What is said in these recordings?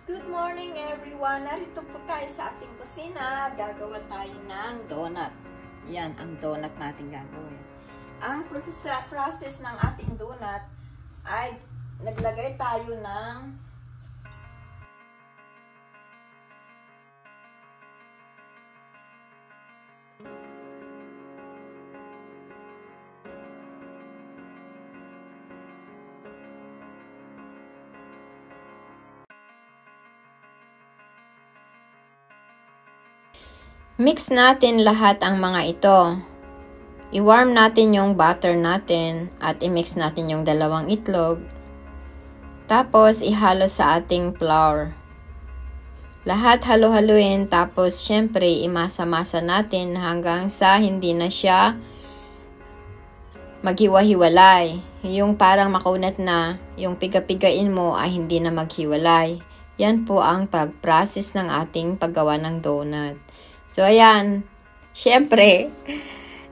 Good morning everyone! Narito po tayo sa ating kusina. Gagawa tayo ng donut. Yan ang donut natin gagawin. Ang process ng ating donut ay naglagay tayo ng mix natin lahat ang mga ito. I-warm natin yung butter natin at i-mix natin yung dalawang itlog. Tapos ihalo sa ating flour. Lahat halo-haluin tapos syempre imasa-masa natin hanggang sa hindi na siya maghiwa-hiwalay. Yung parang makunat na, yung piga-pigain mo ay hindi na maghiwalay. Yan po ang pag-process ng ating paggawa ng donut. So, ayan. Siyempre,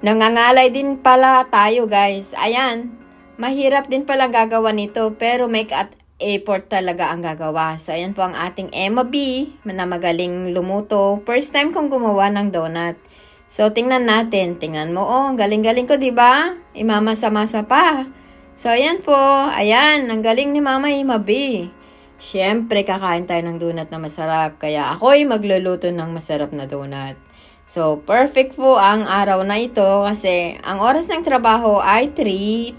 nangangalay din pala tayo, guys. Ayan. Mahirap din pala gagawa nito, pero make effort talaga ang gagawa. So, ayan po ang ating Emma B, na magaling lumuto. First time kong gumawa ng donut. So, tingnan natin. Tingnan mo, oh, galing-galing ko, diba? Imamasa-masa pa. So, ayan po. Ayan, ang galing ni Mama Emma B. Siyempre, kakain tayo ng donut na masarap. Kaya ako'y magluluto ng masarap na donut. So, perfect po ang araw na ito kasi ang oras ng trabaho ay 3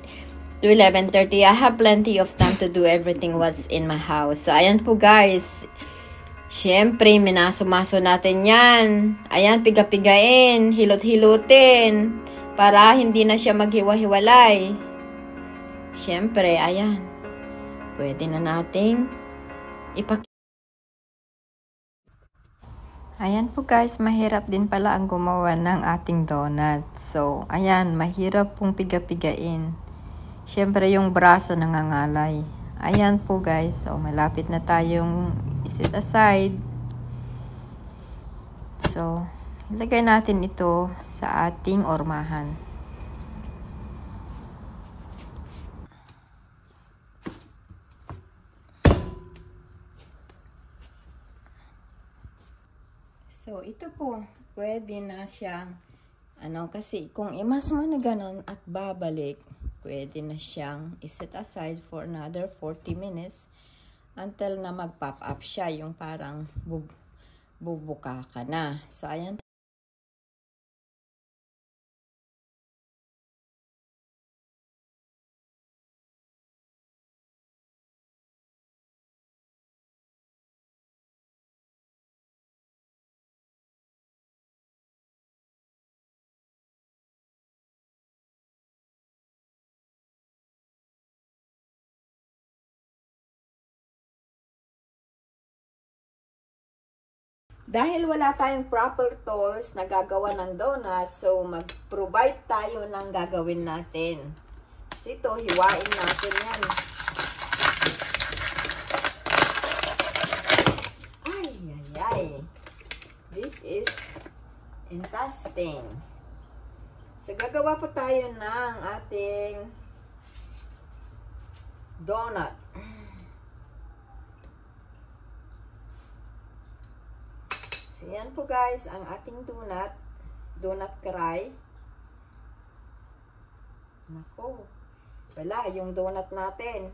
to 11:30. I have plenty of time to do everything what's in my house. So, ayan po guys. Siyempre, minaso-maso natin yan. Ayan, piga-pigain, hilot-hilutin para hindi na siya maghiwa-hiwalay. Siyempre, ayan. Pwede na nating Ayan po guys, mahirap din pala ang gumawa ng ating donut. So, ayan, mahirap pong piga-pigain. Siyempre yung braso nangangalay. Ayan po guys, so malapit na tayong iset aside. So, ilagay natin ito sa ating ormahan. So, ito po, pwede na siyang, kasi kung imas mo na ganun at babalik, pwede na siyang iset aside for another 40 minutes until na mag-pop up siya, yung parang bubuka ka na. So, ayan. Dahil wala tayong proper tools na gagawa ng donut, so mag-provide tayo ng gagawin natin. So ito, hiwain natin yan. Ay. This is interesting. So gagawa po tayo ng ating donut. So, yan po guys, ang ating donut cry. Nako, wala yung donut natin.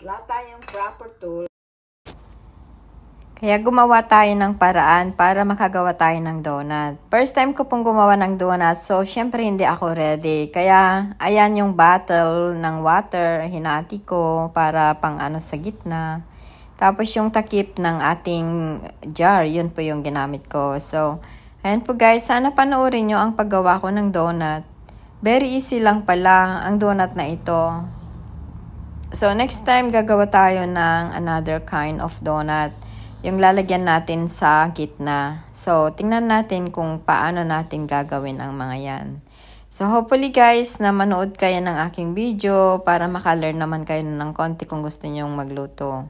Wala tayong proper tool. Kaya gumawa tayo ng paraan para makagawa tayo ng donut. First time ko pong gumawa ng donut, so syempre hindi ako ready. Kaya ayan yung bottle ng water, hinati ko para pang sa gitna. Tapos yung takip ng ating jar, yun po yung ginamit ko. So, ayan po guys, sana panoorin nyo ang paggawa ko ng donut. Very easy lang pala ang donut na ito. So, next time gagawa tayo ng another kind of donut. Yung lalagyan natin sa gitna. So, tingnan natin kung paano natin gagawin ang mga yan. So, hopefully guys, na manood kayo ng aking video para maka-learn naman kayo ng konti kung gusto nyong magluto.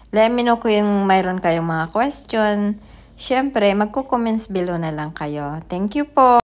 Let me know kung mayroon kayong mga question. Siyempre, magko-comments below na lang kayo. Thank you po!